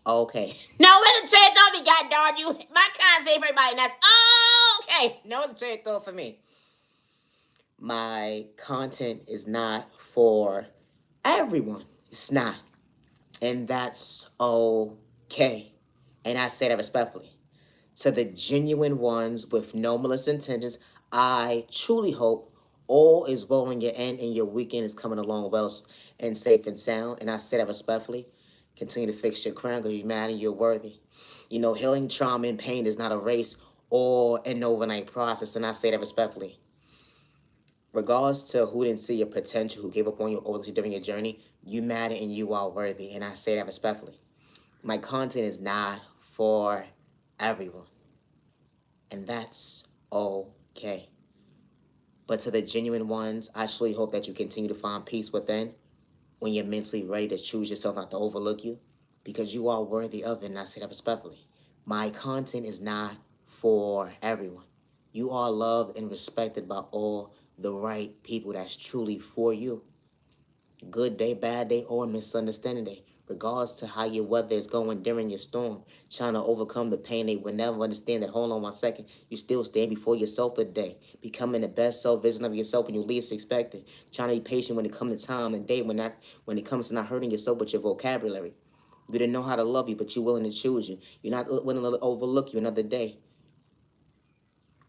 okay. No, it's a cherry thought me, god darn you. My content for everybody, and that's okay. No, it's a cherry thought for me. My content is not for everyone. It's not. And that's okay. And I say that respectfully. To the genuine ones with no malicious intentions, I truly hope all is well on your end and your weekend is coming along well and safe and sound. And I say that respectfully. Continue to fix your crown because you're mad and you're worthy. You know, healing trauma and pain is not a race or an overnight process. And I say that respectfully. Regardless to who didn't see your potential, who gave up on you or during your journey, you matter and you are worthy. And I say that respectfully. My content is not for everyone. And that's okay. But to the genuine ones, I truly hope that you continue to find peace within when you're mentally ready to choose yourself not to overlook you, because you are worthy of it, and I say that respectfully. My content is not for everyone. You are loved and respected by all the right people that's truly for you. Good day, bad day, or misunderstanding day. Regardless to how your weather is going during your storm, trying to overcome the pain, they will never understand that, hold on 1 second, you still stand before yourself today, becoming the best self vision of yourself when you least expect it, trying to be patient when it comes to time and day, when it comes to not hurting yourself with your vocabulary. You didn't know how to love you, but you're willing to choose you. You're not willing to overlook you another day.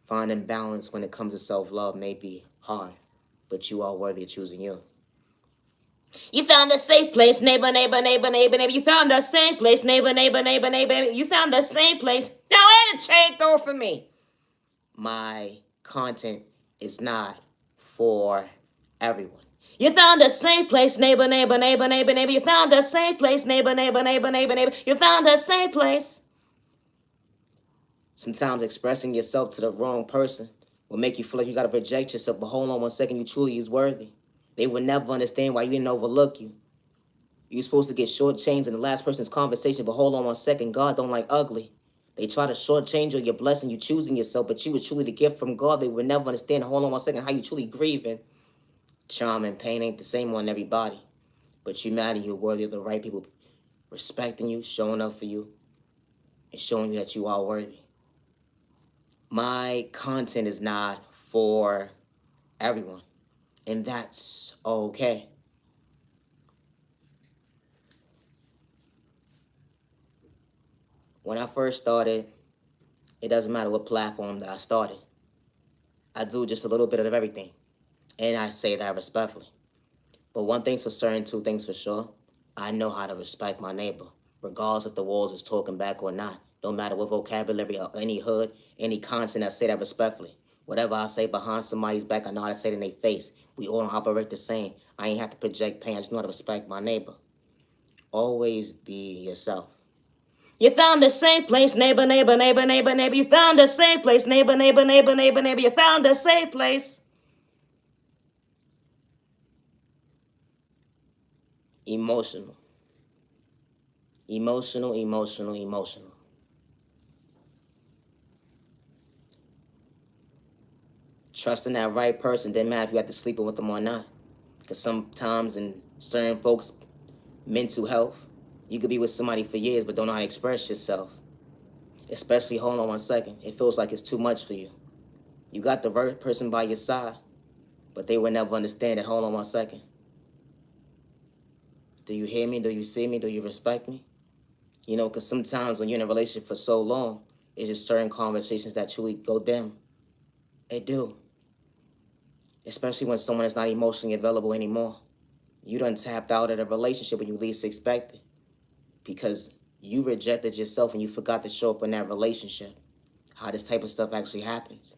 Finding balance when it comes to self-love may be hard, but you are worthy of choosing you. You found a safe place, neighbor, neighbor, neighbor, neighbor, neighbor. You found a safe place, neighbor, neighbor, neighbor, neighbor. You found a safe place. Now it's change though for me. My content is not for everyone. You found a safe place, neighbor, neighbor, neighbor, neighbor, neighbor. You found a safe place, neighbor, neighbor, neighbor, neighbor, neighbor. You found a safe place. Sometimes expressing yourself to the wrong person will make you feel like you gotta reject yourself, but hold on 1 second, you truly is worthy. They will never understand why you didn't overlook you. You're supposed to get shortchanged in the last person's conversation, but hold on 1 second, God don't like ugly. They try to shortchange you your blessing, you choosing yourself, but you was truly the gift from God. They will never understand, hold on 1 second, how you truly grieving. Charm and pain ain't the same on everybody, but you matter, you're worthy of the right people respecting you, showing up for you, and showing you that you are worthy. My content is not for everyone, and that's okay. When I first started, it doesn't matter what platform that I started. I do just a little bit of everything, and I say that respectfully. But one thing's for certain, two things for sure. I know how to respect my neighbor, regardless if the walls is talking back or not. Don't matter what vocabulary or any hood, any content, I say that respectfully. Whatever I say behind somebody's back, I know how to say it in their face. We all don't operate the same. I ain't have to project pain. I just know how to respect my neighbor. Always be yourself. You found the same place, neighbor, neighbor, neighbor, neighbor, neighbor. You found the same place, neighbor, neighbor, neighbor, neighbor, neighbor. You found the same place. Emotional. Emotional, emotional, emotional. Trusting that right person didn't matter if you had to sleep with them or not. Because sometimes in certain folks' mental health, you could be with somebody for years but don't know how to express yourself. Especially, hold on 1 second, it feels like it's too much for you. You got the right person by your side, but they will never understand it. Hold on 1 second. Do you hear me? Do you see me? Do you respect me? You know, because sometimes when you're in a relationship for so long, it's just certain conversations that truly go dim. They do. Especially when someone is not emotionally available anymore. You done tapped out of a relationship when you least expected, because you rejected yourself and you forgot to show up in that relationship. How this type of stuff actually happens.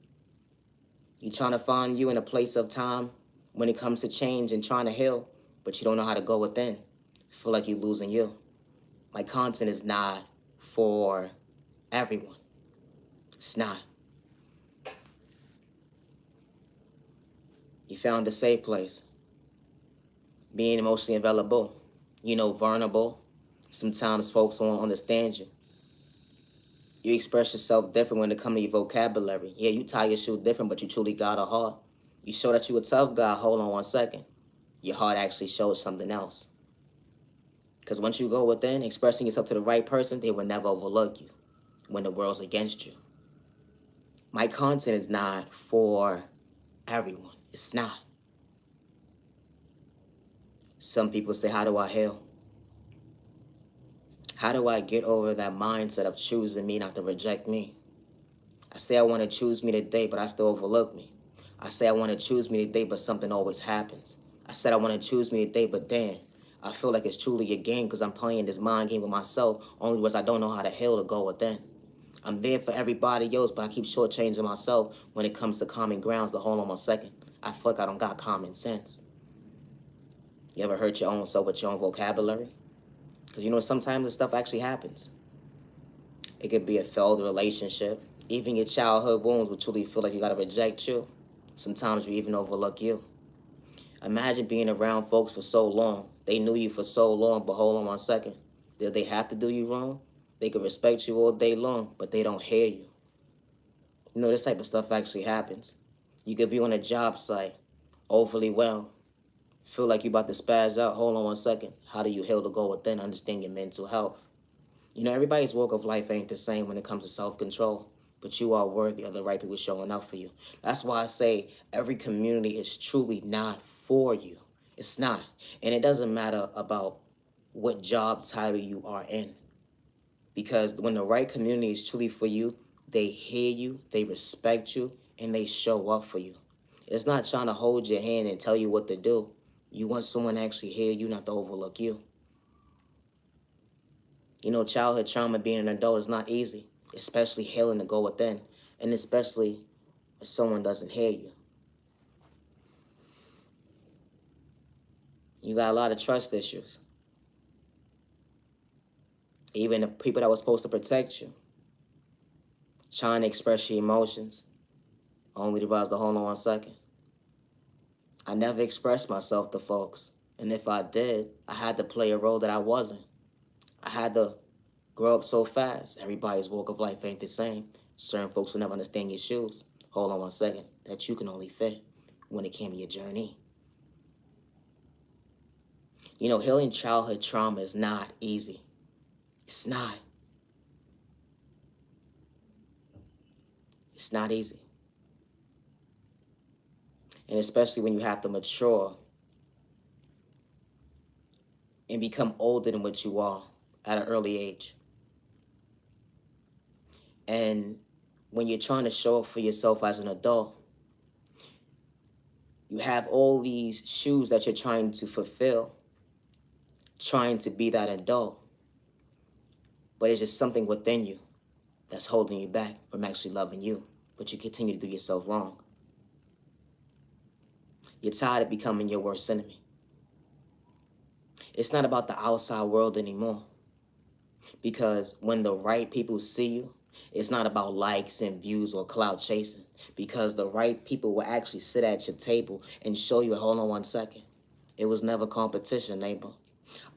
You trying to find you in a place of time when it comes to change and trying to heal, but you don't know how to go within. Feel like you're losing you. My content is not for everyone. It's not. You found a safe place. Being emotionally available. You know, vulnerable. Sometimes folks won't understand you. You express yourself different when it comes to your vocabulary. Yeah, you tie your shoe different, but you truly got a heart. You show that you a tough guy. Hold on 1 second. Your heart actually shows something else. Because once you go within, expressing yourself to the right person, they will never overlook you when the world's against you. My content is not for everyone. It's not. Some people say, how do I heal? How do I get over that mindset of choosing me not to reject me? I say I want to choose me today, but I still overlook me. I say I want to choose me today, but something always happens. I said I want to choose me today, but then I feel like it's truly a game because I'm playing this mind game with myself, only because I don't know how to heal to go within. I'm there for everybody else, but I keep shortchanging myself when it comes to common grounds to hold on 1 second. I feel like I don't got common sense. You ever hurt your own self with your own vocabulary? Because you know, sometimes this stuff actually happens. It could be a failed relationship. Even your childhood wounds will truly feel like you gotta reject you. Sometimes you even overlook you. Imagine being around folks for so long. They knew you for so long, but hold on 1 second. Did they have to do you wrong? They could respect you all day long, but they don't hear you. You know, this type of stuff actually happens. You could be on a job site, overly well, feel like you about to spaz out. Hold on 1 second. How do you heal to go within, understand your mental health? You know, everybody's walk of life ain't the same when it comes to self-control, but you are worthy of the right people showing up for you. That's why I say every community is truly not for you. It's not. And it doesn't matter about what job title you are in. Because when the right community is truly for you, they hear you, they respect you, and they show up for you. It's not trying to hold your hand and tell you what to do. You want someone to actually hear you, not to overlook you. You know, childhood trauma being an adult is not easy, especially healing to go within, and especially if someone doesn't hear you. You got a lot of trust issues. Even the people that were supposed to protect you, trying to express your emotions, only to realize to hold on 1 second. I never expressed myself to folks, and if I did, I had to play a role that I wasn't. I had to grow up so fast. Everybody's walk of life ain't the same. Certain folks will never understand your shoes. Hold on 1 second. That you can only fit when it came to your journey. You know, healing childhood trauma is not easy. It's not. It's not easy. And especially when you have to mature and become older than what you are at an early age. And when you're trying to show up for yourself as an adult, you have all these shoes that you're trying to fulfill, trying to be that adult. But it's just something within you that's holding you back from actually loving you. But you continue to do yourself wrong. You're tired of becoming your worst enemy. It's not about the outside world anymore. Because when the right people see you, it's not about likes and views or clout chasing. Because the right people will actually sit at your table and show you, hold on 1 second. It was never competition, neighbor.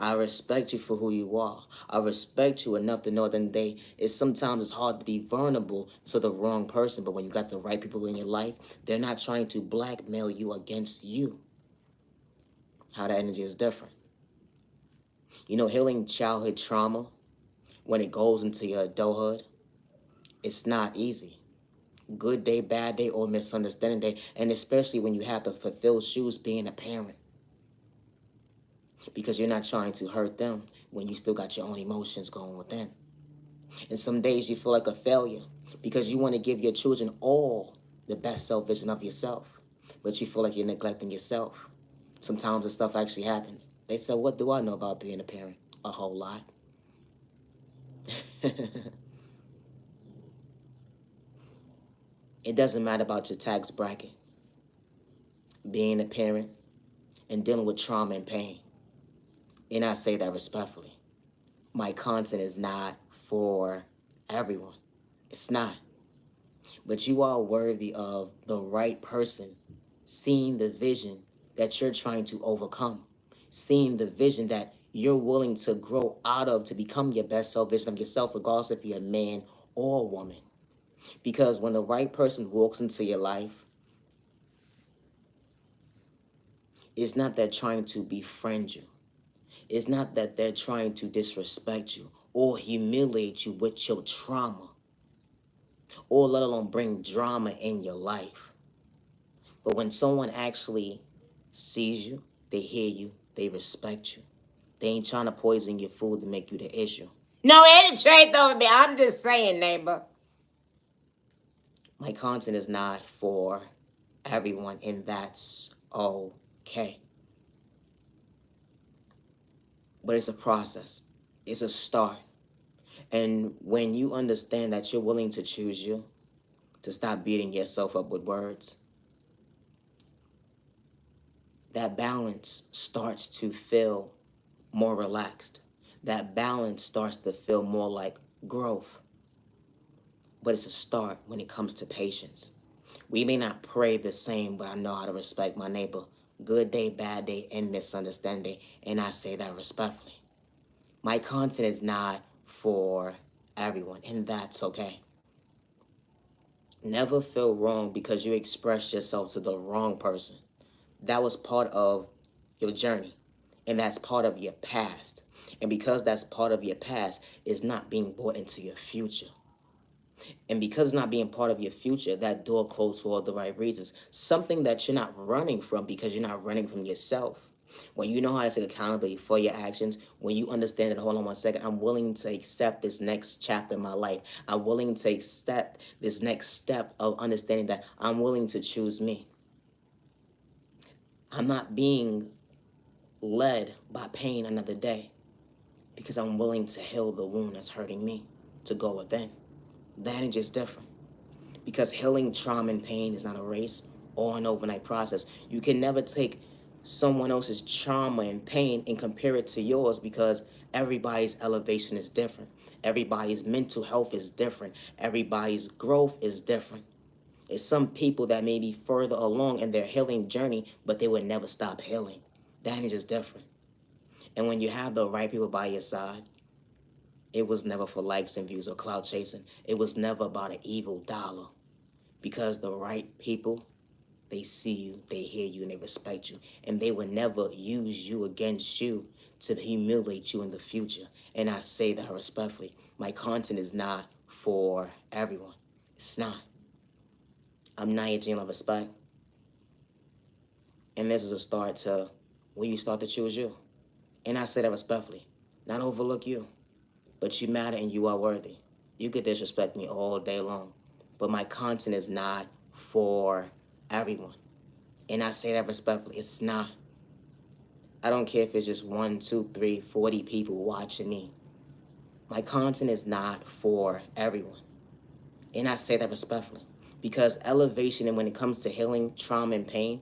I respect you for who you are. I respect you enough to know that sometimes it's hard to be vulnerable to the wrong person, but when you got the right people in your life, they're not trying to blackmail you against you. How that energy is different. You know, healing childhood trauma, when it goes into your adulthood, it's not easy. Good day, bad day, or misunderstanding day, and especially when you have to fulfill shoes being a parent. Because you're not trying to hurt them when you still got your own emotions going within. And some days you feel like a failure because you want to give your children all the best self-vision of yourself, but you feel like you're neglecting yourself. Sometimes this stuff actually happens. They say, what do I know about being a parent? A whole lot. It doesn't matter about your tax bracket. Being a parent and dealing with trauma and pain. And I say that respectfully. My content is not for everyone. It's not. But you are worthy of the right person seeing the vision that you're trying to overcome, seeing the vision that you're willing to grow out of to become your best self vision of yourself, regardless if you're a man or a woman. Because when the right person walks into your life, it's not that trying to befriend you. It's not that they're trying to disrespect you or humiliate you with your trauma, or let alone bring drama in your life. But when someone actually sees you, they hear you, they respect you. They ain't trying to poison your food to make you the issue. No, any trade over me. I'm just saying, neighbor. My content is not for everyone, and that's okay. But it's a process. It's a start. And when you understand that you're willing to choose you, to stop beating yourself up with words, that balance starts to feel more relaxed. That balance starts to feel more like growth. But it's a start when it comes to patience. We may not pray the same, but I know how to respect my neighbor. Good day, bad day, and misunderstanding. And I say that respectfully. My content is not for everyone, and that's okay. Never feel wrong because you expressed yourself to the wrong person. That was part of your journey, and that's part of your past. And because that's part of your past, it's not being brought into your future. And because it's not being part of your future, that door closed for all the right reasons. Something that you're not running from because you're not running from yourself. When you know how to take accountability for your actions, when you understand that, hold on one second, I'm willing to accept this next chapter in my life. I'm willing to accept this next step of understanding that I'm willing to choose me. I'm not being led by pain another day because I'm willing to heal the wound that's hurting me, to go within. That is just different. Because healing trauma and pain is not a race or an overnight process. You can never take someone else's trauma and pain and compare it to yours because everybody's elevation is different. Everybody's mental health is different. Everybody's growth is different. It's some people that may be further along in their healing journey, but they would never stop healing. That is just different. And when you have the right people by your side, it was never for likes and views or clout chasing. It was never about an evil dollar. Because the right people, they see you, they hear you, and they respect you. And they will never use you against you to humiliate you in the future. And I say that respectfully. My content is not for everyone. It's not. I'm Niyah Jean of respect. And this is a start to where you start to choose you. And I say that respectfully. Not overlook you. But you matter and you are worthy. You could disrespect me all day long. But my content is not for everyone. And I say that respectfully. It's not. I don't care if it's just 1, 2, 3, 40 people watching me. My content is not for everyone. And I say that respectfully. Because elevation, and when it comes to healing, trauma, and pain,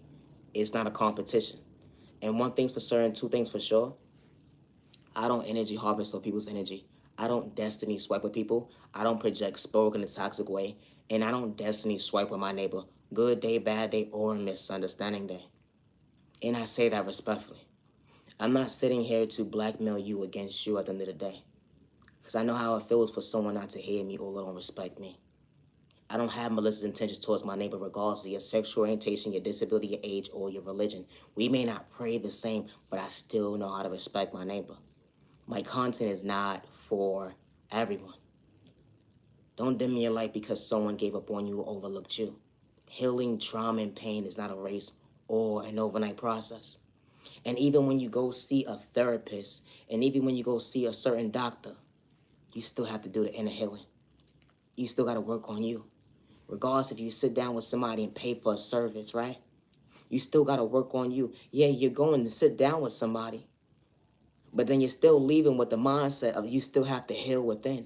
it's not a competition. And one thing's for certain, two things for sure. I don't energy harvest on people's energy. I don't destiny swipe with people. I don't project spoke in a toxic way. And I don't destiny swipe with my neighbor. Good day, bad day, or misunderstanding day. And I say that respectfully. I'm not sitting here to blackmail you against you at the end of the day. Because I know how it feels for someone not to hear me or don't respect me. I don't have malicious intentions towards my neighbor regardless of your sexual orientation, your disability, your age, or your religion. We may not pray the same, but I still know how to respect my neighbor. My content is not for everyone. Don't dim your light because someone gave up on you or overlooked you. Healing trauma and pain is not a race or an overnight process. And even when you go see a therapist, and even when you go see a certain doctor, you still have to do the inner healing. You still got to work on you. Regardless if you sit down with somebody and pay for a service, right? You still got to work on you. Yeah, you're going to sit down with somebody, but then you're still leaving with the mindset of you still have to heal within.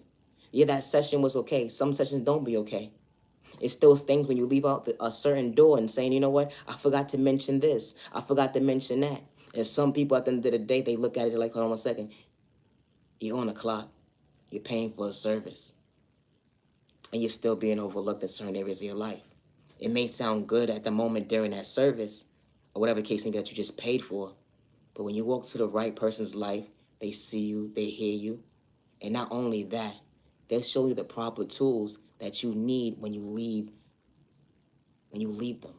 Yeah, that session was okay. Some sessions don't be okay. It still stings when you leave out a certain door and saying, you know what, I forgot to mention this. I forgot to mention that. And some people at the end of the day, they look at it like, hold on one second. You're on the clock. You're paying for a service. And you're still being overlooked in certain areas of your life. It may sound good at the moment during that service, or whatever the case may be that you just paid for. But when you walk to the right person's life, they see you, they hear you. And not only that, they'll show you the proper tools that you need when you leave them.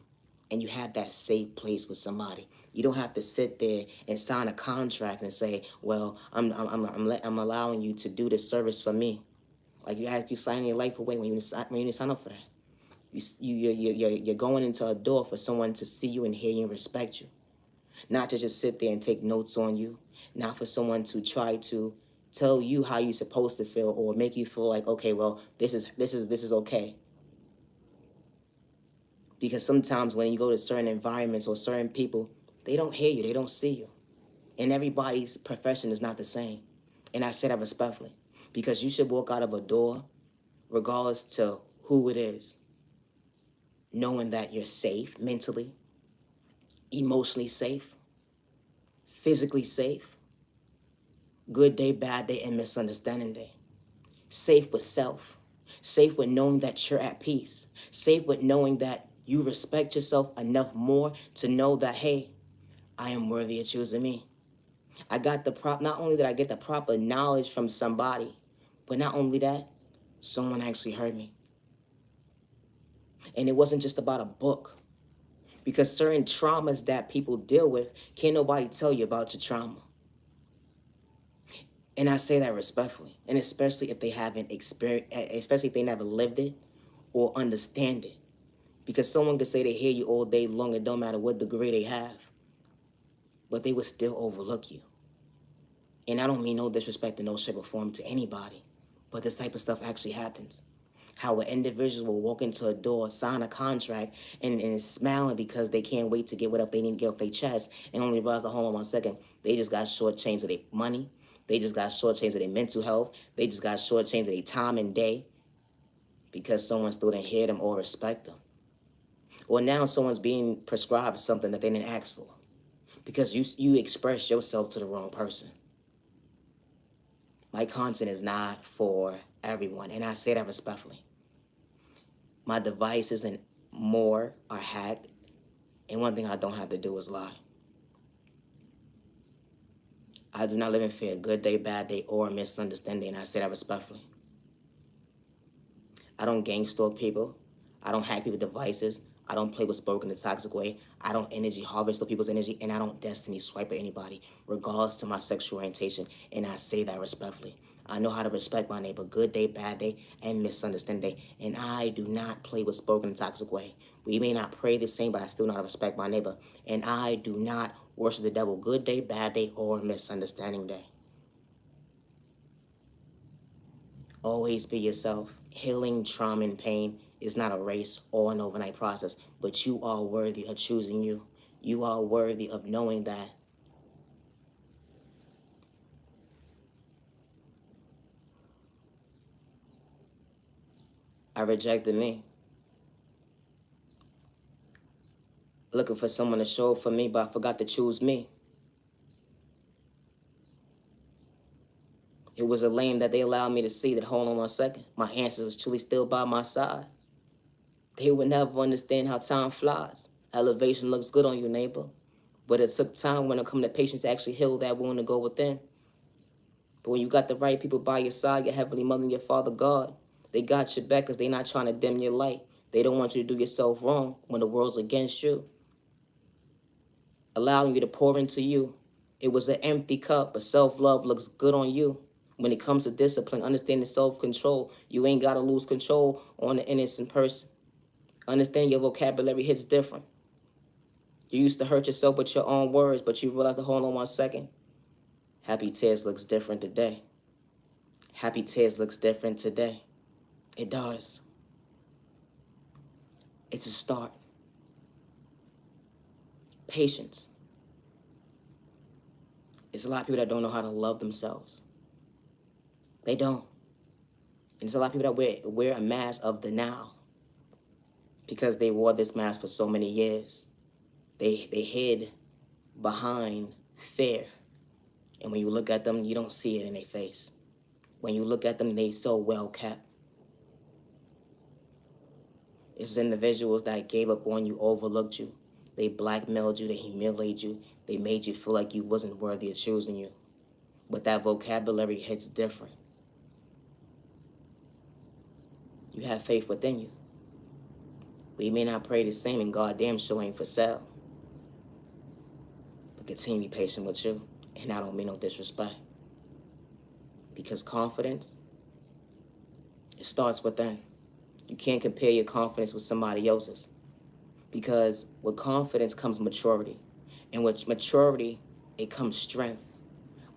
And you have that safe place with somebody. You don't have to sit there and sign a contract and say, well, I'm allowing you to do this service for me. Like you sign your life away when you didn't sign up for that. You're going into a door for someone to see you and hear you and respect you. Not to just sit there and take notes on you. Not for someone to try to tell you how you're supposed to feel or make you feel like, okay, well, this is okay. Because sometimes when you go to certain environments or certain people, they don't hear you, they don't see you. And everybody's profession is not the same. And I say that respectfully. Because you should walk out of a door, regardless to who it is, knowing that you're safe mentally, emotionally safe, physically safe, good day, bad day, and misunderstanding day. Safe with self, safe with knowing that you're at peace, safe with knowing that you respect yourself enough more to know that, hey, I am worthy of choosing me. I got not only did I get the proper knowledge from somebody, but not only that, someone actually heard me. And it wasn't just about a book. Because certain traumas that people deal with, can't nobody tell you about your trauma. And I say that respectfully. And especially if they haven't experienced, especially if they never lived it or understand it. Because someone could say they hear you all day long, it don't matter what degree they have, but they would still overlook you. And I don't mean no disrespect in no shape or form to anybody, but this type of stuff actually happens. How an individual will walk into a door, sign a contract, and is smiling because they can't wait to get whatever they need to get off their chest, and only realize the hold on 1 second, they just got shortchanged of their money, they just got shortchanged of their mental health, they just got shortchanged of their time and day because someone still didn't hear them or respect them. Or now someone's being prescribed something that they didn't ask for because you expressed yourself to the wrong person. My content is not for everyone, and I say that respectfully. My devices and more are hacked, and one thing I don't have to do is lie. I do not live in fear, good day, bad day, or misunderstanding, and I say that respectfully. I don't gang stalk people. I don't hack people's devices. I don't play with spoken in a toxic way. I don't energy harvest people's energy, and I don't destiny swipe at anybody, regardless to my sexual orientation, and I say that respectfully. I know how to respect my neighbor, good day, bad day, and misunderstanding day, and I do not play with spoken in a toxic way. We may not pray the same, but I still know how to respect my neighbor, and I do not worship the devil, good day, bad day, or misunderstanding day. Always be yourself. Healing, trauma, and pain is not a race or an overnight process, but you are worthy of choosing you. You are worthy of knowing that I rejected me. Looking for someone to show up for me, but I forgot to choose me. It was a lane that they allowed me to see that, hold on 1 second, my ancestors was truly still by my side. They would never understand how time flies. Elevation looks good on you, neighbor. But it took time when it come to patience to actually heal that wound and go within. But when you got the right people by your side, your heavenly mother and your father God, they got your back because they not trying to dim your light. They don't want you to do yourself wrong when the world's against you. Allowing you to pour into you. It was an empty cup, but self-love looks good on you. When it comes to discipline, understanding self-control, you ain't got to lose control on the innocent person. Understanding your vocabulary hits different. You used to hurt yourself with your own words, but you realize, hold on 1 second. Happy tears looks different today. Happy tears looks different today. It does. It's a start. Patience. It's a lot of people that don't know how to love themselves. They don't. And there's a lot of people that wear a mask of the now because they wore this mask for so many years. They hid behind fear. And when you look at them, you don't see it in their face. When you look at them, they so well kept. It's individuals that gave up on you, overlooked you. They blackmailed you, they humiliated you. They made you feel like you wasn't worthy of choosing you. But that vocabulary hits different. You have faith within you. We may not pray the same, and goddamn sure ain't for sale. continue to be patient with you. And I don't mean no disrespect. Because confidence, it starts within. You can't compare your confidence with somebody else's. Because with confidence comes maturity. And with maturity, it comes strength.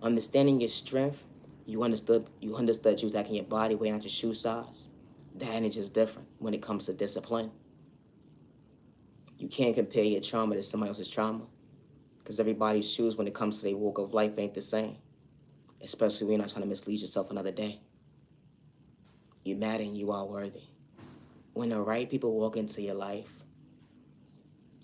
Understanding your strength, you understood you was acting your body weight, not your shoe size. That energy is different when it comes to discipline. You can't compare your trauma to somebody else's trauma. Because everybody's shoes when it comes to their walk of life ain't the same. Especially when you're not trying to mislead yourself another day. You matter and you are worthy. When the right people walk into your life,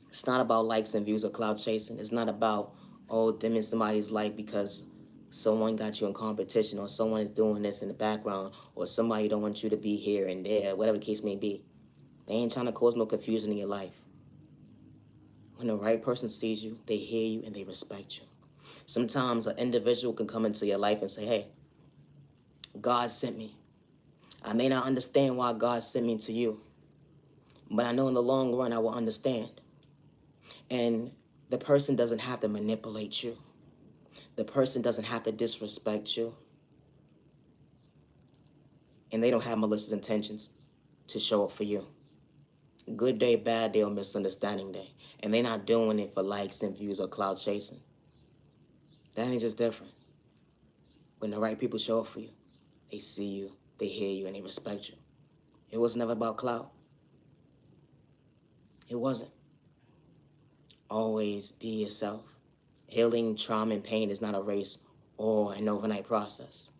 it's not about likes and views or cloud chasing. It's not about, oh, them in somebody's life because someone got you in competition or someone is doing this in the background or somebody don't want you to be here and there, whatever the case may be. They ain't trying to cause no confusion in your life. When the right person sees you, they hear you and they respect you. Sometimes an individual can come into your life and say, hey, God sent me. I may not understand why God sent me to you, but I know in the long run I will understand. And the person doesn't have to manipulate you. The person doesn't have to disrespect you. And they don't have malicious intentions to show up for you. Good day, bad day, or misunderstanding day. And they're not doing it for likes and views or cloud chasing. That ain't just different. When the right people show up for you, they see you, they hear you, and they respect you. It was never about clout. It wasn't. Always be yourself. Healing, trauma, and pain is not a race or an overnight process.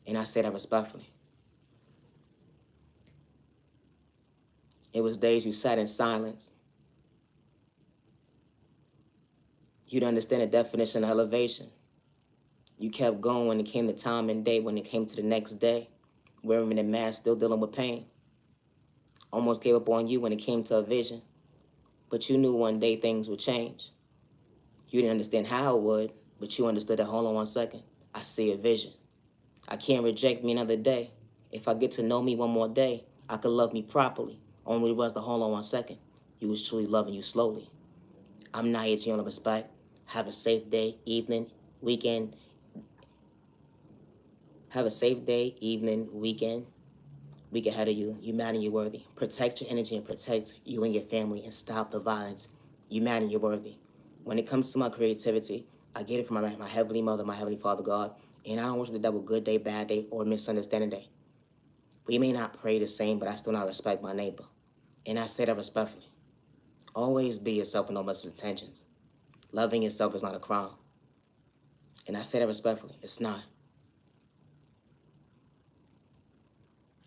And I say that respectfully. It was days you sat in silence. You'd understand the definition of elevation. You kept going when it came to time and day, when it came to the next day, wearing the mask, still dealing with pain. Almost gave up on you when it came to a vision. But you knew one day things would change. You didn't understand how it would, but you understood that, hold on one second, I see a vision. I can't reject me another day. If I get to know me one more day, I could love me properly. Only was the hold on one second. You was truly loving you slowly. I'm Niyah G on the respect. Have a safe day, evening, weekend. Have a safe day, evening, weekend. Week ahead of you. You matter, you're worthy. Protect your energy and protect you and your family and stop the violence. You matter, you're worthy. When it comes to my creativity, I get it from my Heavenly Mother, my Heavenly Father God, and I don't worship the devil good day, bad day, or misunderstanding day. We may not pray the same, but I still not respect my neighbor. And I say that respectfully. Always be yourself with no malicious intentions. Loving yourself is not a crime. And I say that respectfully. It's not.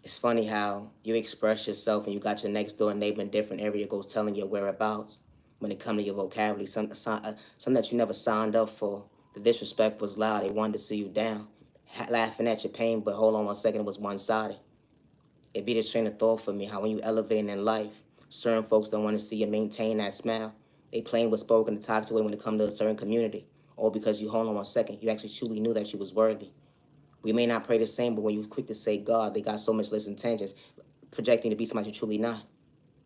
It's funny how you express yourself and you got your next door neighbor in a different area goes telling your whereabouts when it comes to your vocabulary, something that you never signed up for. The disrespect was loud. They wanted to see you down, laughing at your pain, but hold on one second, it was one-sided. It be the train of thought for me, how when you elevating in life, certain folks don't want to see you maintain that smile. They playing with spoken the toxic way when it comes to a certain community. Or because you, hold on one second, you actually truly knew that you was worthy. We may not pray the same, but when you're quick to say God, they got so much less intentions, projecting to be somebody you're truly not.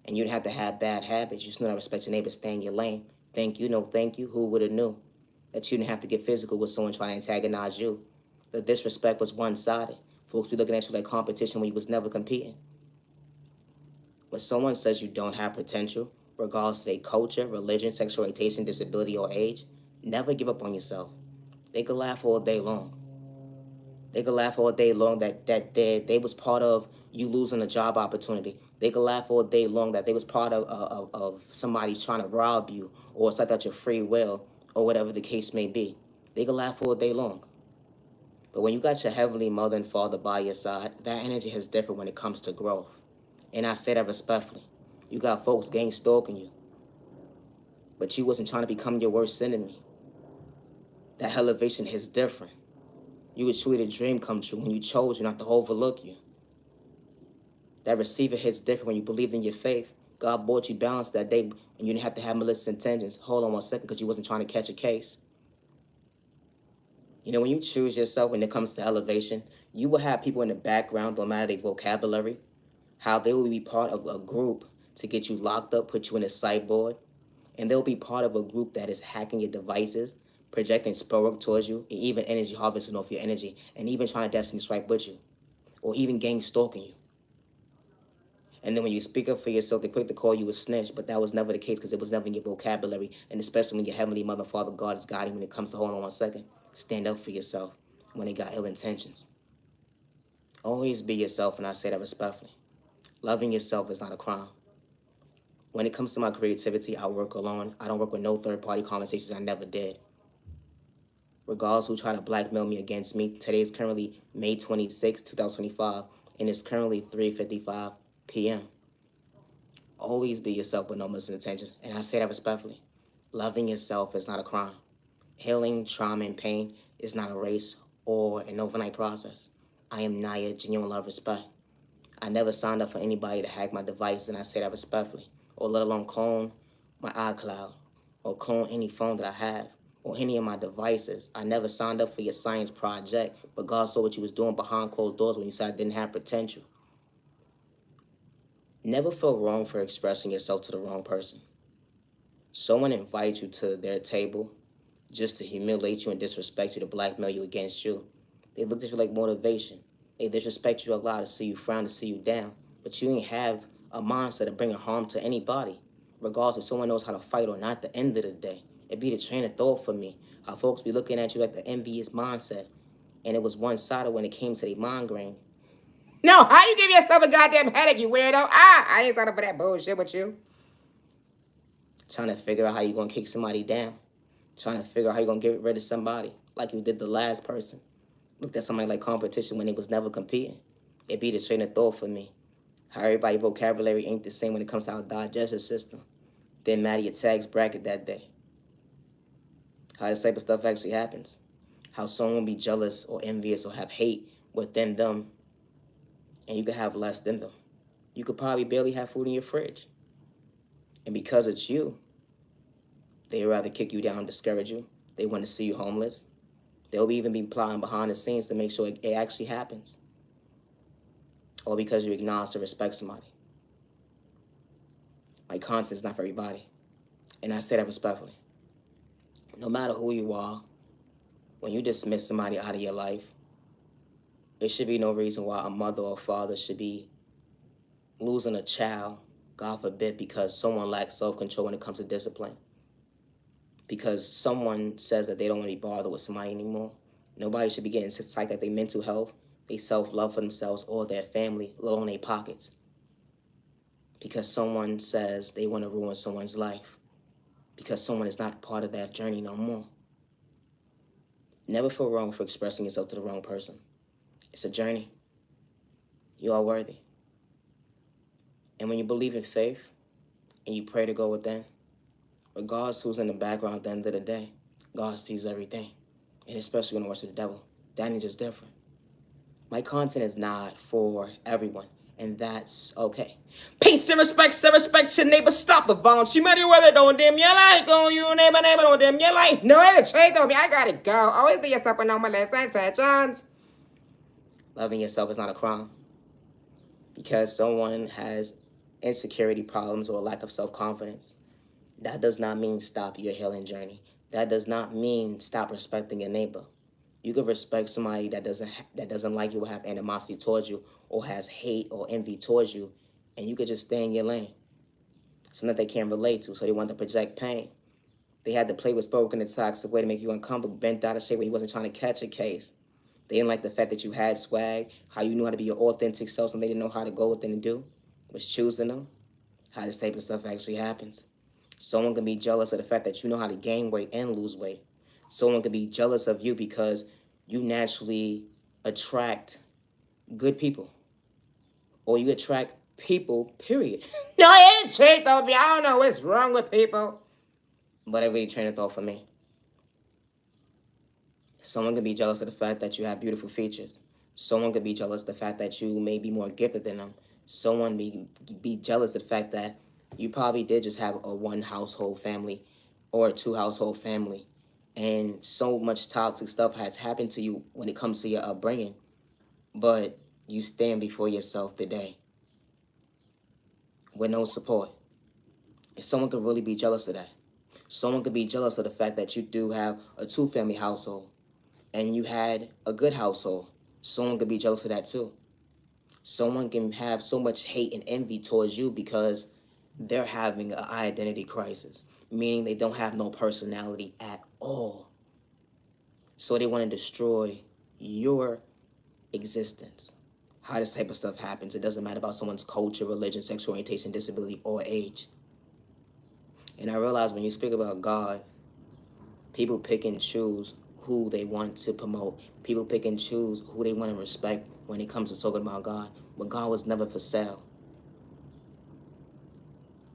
And you don't have to have bad habits. You just know how to respect your neighbor, stay in your lane. Thank you, no thank you. Who would have knew that you didn't have to get physical with someone trying to antagonize you? The disrespect was one-sided. Folks be looking at you like competition when you was never competing. When someone says you don't have potential, regardless of their culture, religion, sexual orientation, disability, or age, never give up on yourself. They could laugh all day long. They could laugh all day long that they was part of you losing a job opportunity. They could laugh all day long that they was part of somebody trying to rob you or suck out your free will or whatever the case may be. They could laugh all day long. But when you got your Heavenly Mother and Father by your side, that energy is different when it comes to growth. And I say that respectfully. You got folks gang stalking you, but you wasn't trying to become your worst enemy. That elevation is different. You was truly the dream come true when you chose you not to overlook you. That receiver hits different when you believed in your faith. God brought you balance that day and you didn't have to have malicious intentions. Hold on one second, because you wasn't trying to catch a case. You know, when you choose yourself when it comes to elevation, you will have people in the background, no matter their vocabulary, how they will be part of a group to get you locked up, put you in a sideboard. And they'll be part of a group that is hacking your devices, projecting spell work towards you, and even energy harvesting off your energy, and even trying to destiny swipe with you, or even gang stalking you. And then when you speak up for yourself, they're quick to call you a snitch, but that was never the case because it was never in your vocabulary, and especially when your heavenly mother, father, God is guiding when it comes to, hold on one second, stand up for yourself when they got ill intentions. Always be yourself, and I say that respectfully. Loving yourself is not a crime. When it comes to my creativity, I work alone. I don't work with no third-party conversations. I never did. Regardless who try to blackmail me against me, today is currently May 26, 2025, and it's currently 3:55 p.m. Always be yourself with no misintentions, and I say that respectfully. Loving yourself is not a crime. Healing, trauma, and pain is not a race or an overnight process. I am Niyah, genuine love, respect. I never signed up for anybody to hack my device, and I say that respectfully, or let alone clone my iCloud, or clone any phone that I have, or any of my devices. I never signed up for your science project, but God saw what you was doing behind closed doors when you said I didn't have potential. Never feel wrong for expressing yourself to the wrong person. Someone invites you to their table just to humiliate you and disrespect you, to blackmail you against you. They look at you like motivation. They disrespect you a lot, to see you frown, to see you down. But you ain't have a mindset of bringing harm to anybody, regardless if someone knows how to fight or not. At the end of the day, it be the train of thought for me. How folks be looking at you like the envious mindset, and it was one-sided when it came to their mind grain. No, how you give yourself a goddamn headache, you weirdo? I ain't signed up for that bullshit with you. Trying to figure out how you gonna kick somebody down. Trying to figure out how you gonna get rid of somebody, like you did the last person. Looked at somebody like competition when they was never competing. It be the train of thought for me. How everybody's vocabulary ain't the same when it comes to our digestive system. Didn't matter your tags bracket that day. How this type of stuff actually happens. How someone will be jealous or envious or have hate within them, and you could have less than them. You could probably barely have food in your fridge. And because it's you, they'd rather kick you down and discourage you. They want to see you homeless. They'll even be plotting behind the scenes to make sure it actually happens. Or because you acknowledge to respect somebody. My content is not for everybody. And I say that respectfully. No matter who you are, when you dismiss somebody out of your life, there should be no reason why a mother or father should be losing a child, God forbid, because someone lacks self-control when it comes to discipline. Because someone says that they don't want to be bothered with somebody anymore. Nobody should be getting psyched at their mental health, their self-love for themselves, or their family, let alone their pockets. Because someone says they want to ruin someone's life. Because someone is not part of that journey no more. Never feel wrong for expressing yourself to the wrong person. It's a journey. You are worthy. And when you believe in faith and you pray to go within, regardless who's in the background at the end of the day, God sees everything. And especially when it works with the devil. That ain't just different. My content is not for everyone, and that's okay. Peace and respect your neighbor. Stop the violence. You matter whether don't dim your light. Go you neighbor don't dim your light. No, it's a trade on me. I gotta go. Always be yourself and no molest intentions. Loving yourself is not a crime. Because someone has insecurity problems or a lack of self-confidence, that does not mean stop your healing journey. That does not mean stop respecting your neighbor. You could respect somebody that doesn't like you or have animosity towards you or has hate or envy towards you, and you could just stay in your lane. Something that they can't relate to, so they want to project pain. They had to play with spoken in a toxic way to make you uncomfortable, bent out of shape when he wasn't trying to catch a case. They didn't like the fact that you had swag, how you knew how to be your authentic self, and they didn't know how to go within and do, was choosing them. How this type of stuff actually happens. Someone can be jealous of the fact that you know how to gain weight and lose weight. Someone can be jealous of you because you naturally attract good people. Or you attract people, period. No, it ain't straight though, me. I don't know what's wrong with people. But it really trained of thought for me. Someone can be jealous of the fact that you have beautiful features. Someone could be jealous of the fact that you may be more gifted than them. Someone be jealous of the fact that you probably did just have a one household family or a two household family. And so much toxic stuff has happened to you when it comes to your upbringing. But you stand before yourself today with no support. And someone could really be jealous of that. Someone could be jealous of the fact that you do have a two-family household and you had a good household. Someone could be jealous of that too. Someone can have so much hate and envy towards you because they're having an identity crisis, meaning they don't have no personality at all. So they want to destroy your existence. How this type of stuff happens, it doesn't matter about someone's culture, religion, sexual orientation, disability, or age. And I realize when you speak about God, people pick and choose who they want to promote. People pick and choose who they want to respect when it comes to talking about God. But God was never for sale.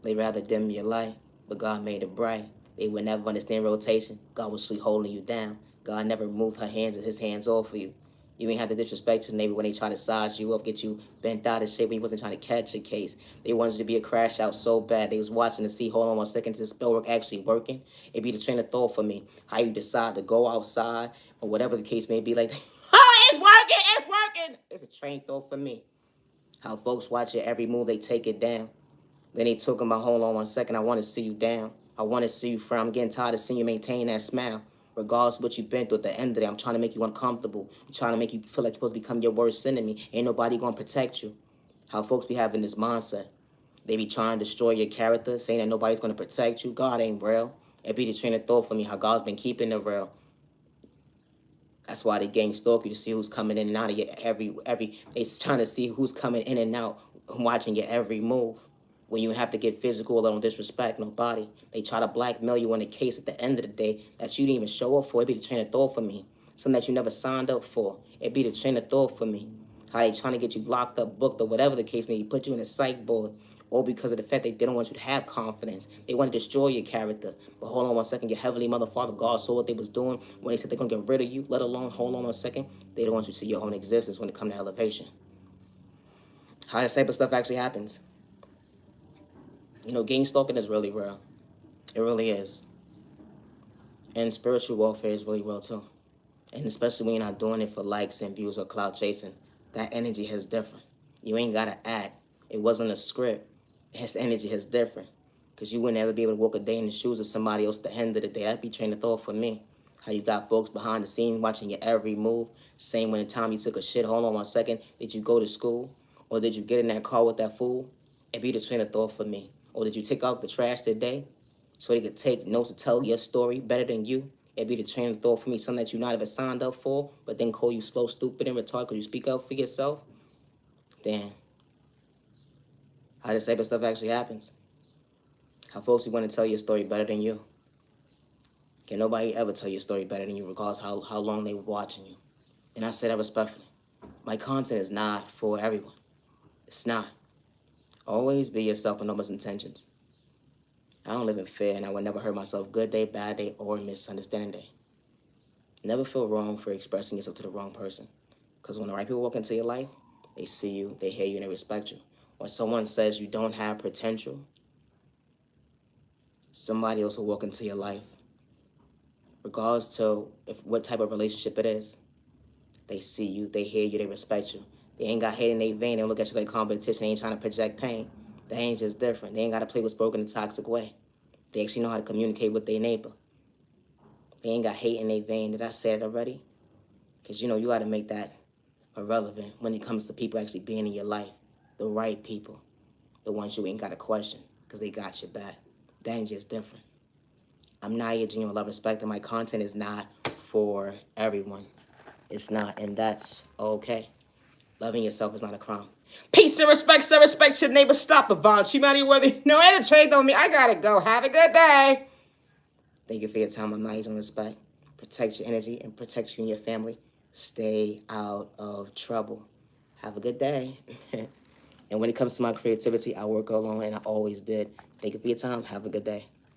They rather dim your light, but God made it bright. They would never understand rotation. God was sleep holding you down. God never moved her hands or his hands off of you. You ain't have to disrespect your neighbor when they try to size you up, get you bent out of shape when you wasn't trying to catch a case. They wanted you to be a crash out so bad. They was watching to see, hold on 1 second, is this spell work actually working? It'd be the train of thought for me. How you decide to go outside or whatever the case may be, like, oh, it's working, it's working. It's a train thought for me. How folks watch your every move, they take it down. Then they took him, hold on 1 second, I want to see you down. I want to see you frown. I'm getting tired of seeing you maintain that smile. Regardless of what you've been through, at the end of the day, I'm trying to make you uncomfortable. I'm trying to make you feel like you're supposed to become your worst enemy. Ain't nobody going to protect you. How folks be having this mindset. They be trying to destroy your character, saying that nobody's going to protect you. God ain't real. It be the train of thought for me, how God's been keeping it real. That's why they gang stalk you to see who's coming in and out of your every. They trying to see who's coming in and out, watching your every move. When you have to get physical or don't disrespect nobody, they try to blackmail you in a case at the end of the day that you didn't even show up for. It be the train of thought for me. Something that you never signed up for. It be the train of thought for me. How they trying to get you locked up, booked, or whatever the case may be, put you in a psych board. Or because of the fact they don't want you to have confidence. They want to destroy your character. But hold on 1 second, your heavenly mother, Father God saw what they was doing when they said they're going to get rid of you, let alone, hold on 1 second, they don't want you to see your own existence when it comes to elevation. How this type of stuff actually happens. You know, gang stalking is really real. It really is. And spiritual warfare is really real too. And especially when you're not doing it for likes and views or clout chasing, that energy is different. You ain't got to act. It wasn't a script. His energy is different. Because you wouldn't ever be able to walk a day in the shoes of somebody else at the end of the day. That'd be train of thought for me. How you got folks behind the scenes watching your every move. Same when the time you took a shit. Hold on 1 second. Did you go to school? Or did you get in that car with that fool? It'd be the train of thought for me. Or did you take out the trash today so they could take notes to tell your story better than you? It'd be the train of thought for me, something that you not even signed up for, but then call you slow, stupid, and retarded because you speak up for yourself. Damn. How this type of stuff actually happens. How folks want to tell your story better than you. Can nobody ever tell your story better than you, regardless how long they were watching you. And I say that respectfully. My content is not for everyone. It's not. Always be yourself with no misintentions. I don't live in fear, and I would never hurt myself good day, bad day, or misunderstanding day. Never feel wrong for expressing yourself to the wrong person. Because when the right people walk into your life, they see you, they hear you, and they respect you. When someone says you don't have potential, somebody else will walk into your life. Regardless to what type of relationship it is, they see you, they hear you, they respect you. They ain't got hate in their vein, they don't look at you like competition, they ain't trying to project pain. They ain't just different. They ain't got to play what's broken in a toxic way. They actually know how to communicate with their neighbor. They ain't got hate in their vein. Did I say it already? Because, you know, you got to make that irrelevant when it comes to people actually being in your life. The right people. The ones you ain't got to question because they got your back. That ain't just different. I'm Niyah, genuine love, respect, and my content is not for everyone. It's not, and that's okay. Loving yourself is not a crime. Peace and respect, sir. Respect your neighbor. Stop the violence. Humanity worthy. No trade on me. I gotta go. Have a good day. Thank you for your time. I'm Niyah, genuine respect. Protect your energy and protect you and your family. Stay out of trouble. Have a good day. And when it comes to my creativity, I work alone, and I always did. Thank you for your time. Have a good day.